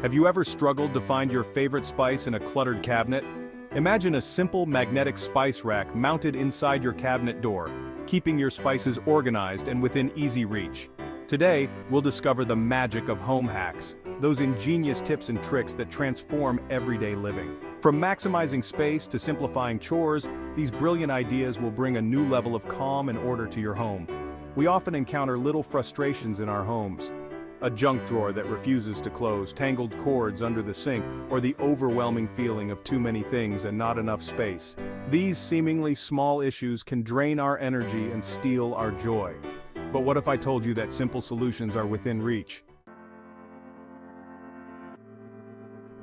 Have you ever struggled to find your favorite spice in a cluttered cabinet? Imagine a simple magnetic spice rack mounted inside your cabinet door, keeping your spices organized and within easy reach. Today, we'll discover the magic of home hacks, those ingenious tips and tricks that transform everyday living. From maximizing space to simplifying chores, these brilliant ideas will bring a new level of calm and order to your home. We often encounter little frustrations in our homes. A junk drawer that refuses to close, tangled cords under the sink, or the overwhelming feeling of too many things and not enough space. These seemingly small issues can drain our energy and steal our joy. But what if I told you that simple solutions are within reach?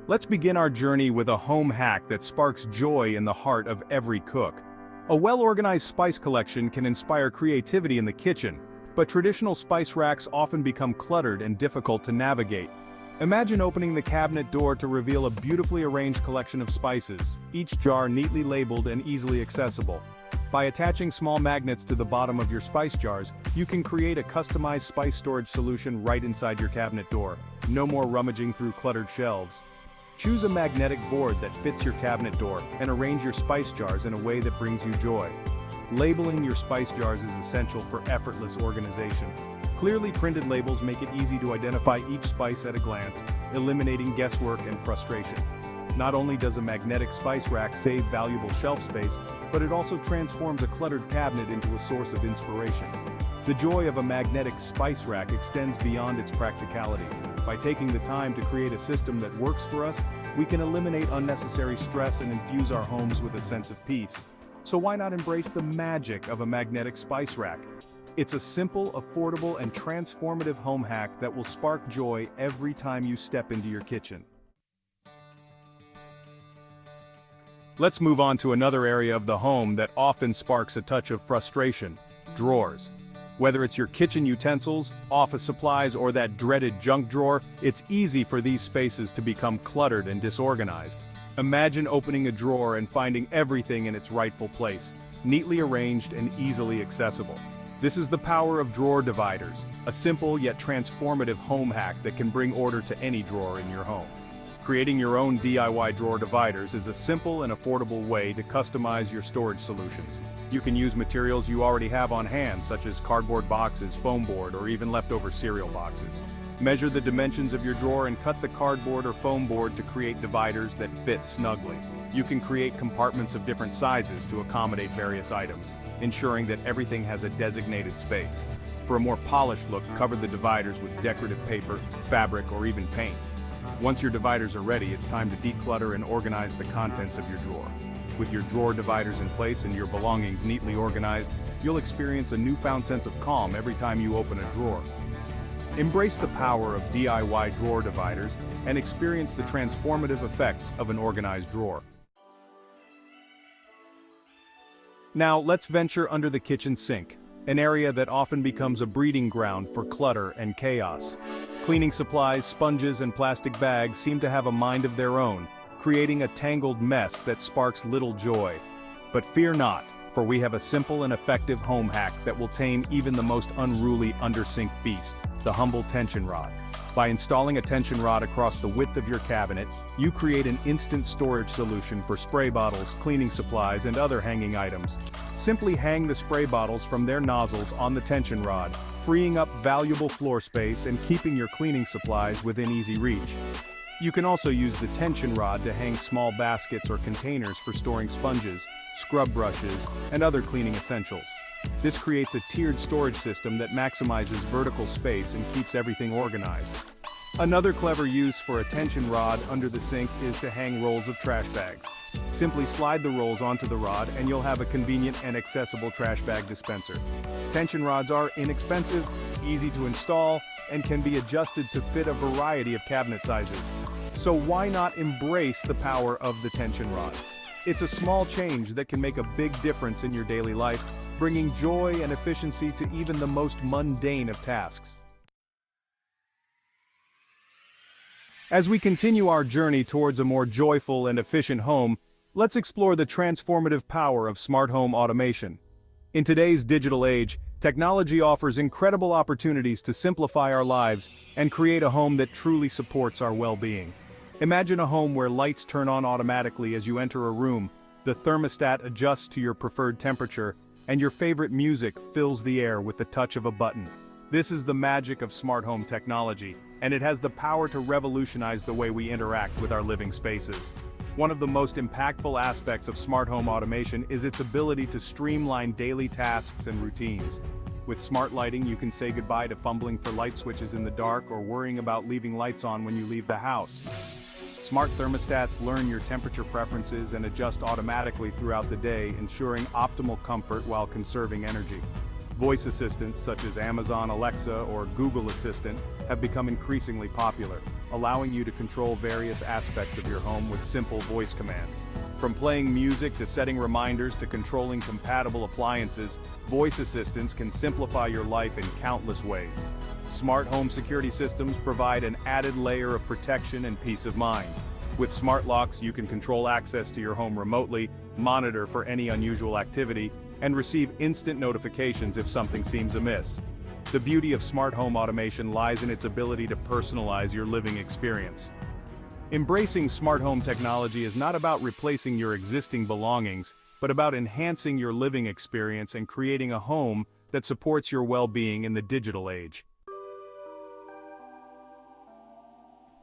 Let's begin our journey with a home hack that sparks joy in the heart of every cook. A well-organized spice collection can inspire creativity in the kitchen, but traditional spice racks often become cluttered and difficult to navigate. Imagine opening the cabinet door to reveal a beautifully arranged collection of spices, each jar neatly labeled and easily accessible. By attaching small magnets to the bottom of your spice jars, you can create a customized spice storage solution right inside your cabinet door. No more rummaging through cluttered shelves. Choose a magnetic board that fits your cabinet door and arrange your spice jars in a way that brings you joy. Labeling your spice jars is essential for effortless organization. Clearly printed labels make it easy to identify each spice at a glance, eliminating guesswork and frustration. Not only does a magnetic spice rack save valuable shelf space, but it also transforms a cluttered cabinet into a source of inspiration. The joy of a magnetic spice rack extends beyond its practicality. By taking the time to create a system that works for us, we can eliminate unnecessary stress and infuse our homes with a sense of peace. So why not embrace the magic of a magnetic spice rack? It's a simple, affordable, and transformative home hack that will spark joy every time you step into your kitchen. Let's move on to another area of the home that often sparks a touch of frustration: drawers. Whether it's your kitchen utensils, office supplies, or that dreaded junk drawer, it's easy for these spaces to become cluttered and disorganized. Imagine opening a drawer and finding everything in its rightful place, neatly arranged and easily accessible. This is the power of drawer dividers, a simple yet transformative home hack that can bring order to any drawer in your home. Creating your own DIY drawer dividers is a simple and affordable way to customize your storage solutions. You can use materials you already have on hand, such as cardboard boxes, foam board, or even leftover cereal boxes. Measure the dimensions of your drawer and cut the cardboard or foam board to create dividers that fit snugly. You can create compartments of different sizes to accommodate various items, ensuring that everything has a designated space. For a more polished look, cover the dividers with decorative paper, fabric, or even paint. Once your dividers are ready, it's time to declutter and organize the contents of your drawer. With your drawer dividers in place and your belongings neatly organized, you'll experience a newfound sense of calm every time you open a drawer. Embrace the power of DIY drawer dividers and experience the transformative effects of an organized drawer. Now, let's venture under the kitchen sink, an area that often becomes a breeding ground for clutter and chaos. Cleaning supplies, sponges, and plastic bags seem to have a mind of their own, creating a tangled mess that sparks little joy. But fear not, for we have a simple and effective home hack that will tame even the most unruly undersink beast: the humble tension rod. By installing a tension rod across the width of your cabinet, you create an instant storage solution for spray bottles, cleaning supplies, and other hanging items. Simply hang the spray bottles from their nozzles on the tension rod, freeing up valuable floor space and keeping your cleaning supplies within easy reach. You can also use the tension rod to hang small baskets or containers for storing sponges, scrub brushes, and other cleaning essentials. This creates a tiered storage system that maximizes vertical space and keeps everything organized. Another clever use for a tension rod under the sink is to hang rolls of trash bags. Simply slide the rolls onto the rod and you'll have a convenient and accessible trash bag dispenser. Tension rods are inexpensive, easy to install, and can be adjusted to fit a variety of cabinet sizes. So why not embrace the power of the tension rod? It's a small change that can make a big difference in your daily life, bringing joy and efficiency to even the most mundane of tasks. As we continue our journey towards a more joyful and efficient home, let's explore the transformative power of smart home automation. In today's digital age, technology offers incredible opportunities to simplify our lives and create a home that truly supports our well-being. Imagine a home where lights turn on automatically as you enter a room, the thermostat adjusts to your preferred temperature, and your favorite music fills the air with the touch of a button. This is the magic of smart home technology, and it has the power to revolutionize the way we interact with our living spaces. One of the most impactful aspects of smart home automation is its ability to streamline daily tasks and routines. With smart lighting, you can say goodbye to fumbling for light switches in the dark or worrying about leaving lights on when you leave the house. Smart thermostats learn your temperature preferences and adjust automatically throughout the day, ensuring optimal comfort while conserving energy. Voice assistants such as Amazon Alexa or Google Assistant have become increasingly popular, allowing you to control various aspects of your home with simple voice commands. From playing music to setting reminders to controlling compatible appliances, voice assistants can simplify your life in countless ways. Smart home security systems provide an added layer of protection and peace of mind. With smart locks, you can control access to your home remotely, monitor for any unusual activity, and receive instant notifications if something seems amiss. The beauty of smart home automation lies in its ability to personalize your living experience. Embracing smart home technology is not about replacing your existing belongings, but about enhancing your living experience and creating a home that supports your well-being in the digital age.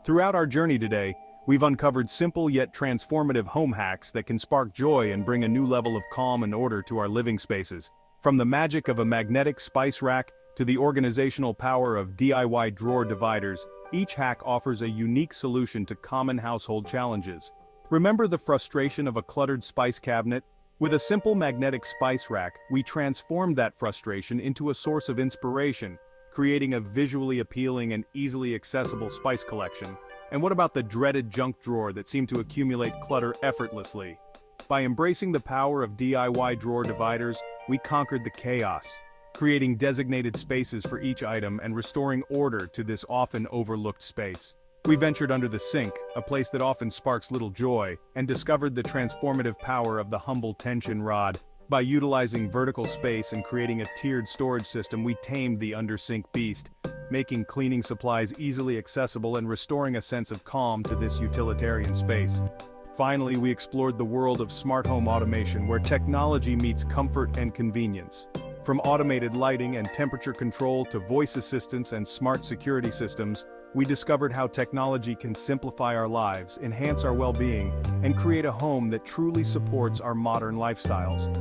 Throughout our journey today, we've uncovered simple yet transformative home hacks that can spark joy and bring a new level of calm and order to our living spaces. From the magic of a magnetic spice rack to the organizational power of DIY drawer dividers, each hack offers a unique solution to common household challenges. Remember the frustration of a cluttered spice cabinet? With a simple magnetic spice rack, we transformed that frustration into a source of inspiration, creating a visually appealing and easily accessible spice collection. And what about the dreaded junk drawer that seemed to accumulate clutter effortlessly? By embracing the power of DIY drawer dividers, we conquered the chaos, creating designated spaces for each item and restoring order to this often overlooked space. We ventured under the sink, a place that often sparks little joy, and discovered the transformative power of the humble tension rod. By utilizing vertical space and creating a tiered storage system, we tamed the undersink beast, making cleaning supplies easily accessible and restoring a sense of calm to this utilitarian space. Finally, we explored the world of smart home automation, where technology meets comfort and convenience. From automated lighting and temperature control to voice assistants and smart security systems, we discovered how technology can simplify our lives, enhance our well-being, and create a home that truly supports our modern lifestyles.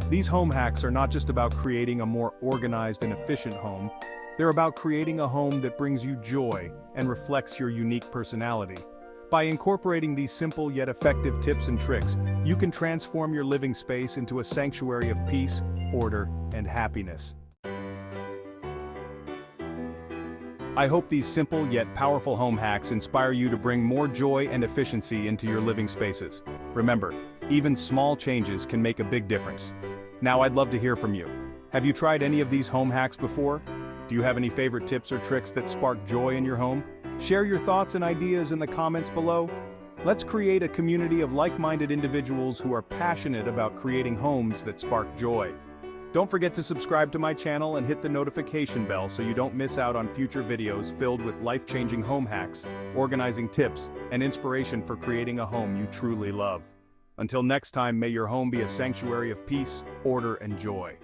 These home hacks are not just about creating a more organized and efficient home, they're about creating a home that brings you joy and reflects your unique personality. By incorporating these simple yet effective tips and tricks, you can transform your living space into a sanctuary of peace, order, and happiness. I hope these simple yet powerful home hacks inspire you to bring more joy and efficiency into your living spaces. Remember, even small changes can make a big difference. Now I'd love to hear from you. Have you tried any of these home hacks before? Do you have any favorite tips or tricks that spark joy in your home? Share your thoughts and ideas in the comments below. Let's create a community of like-minded individuals who are passionate about creating homes that spark joy. Don't forget to subscribe to my channel and hit the notification bell so you don't miss out on future videos filled with life-changing home hacks, organizing tips, and inspiration for creating a home you truly love. Until next time, may your home be a sanctuary of peace, order, and joy.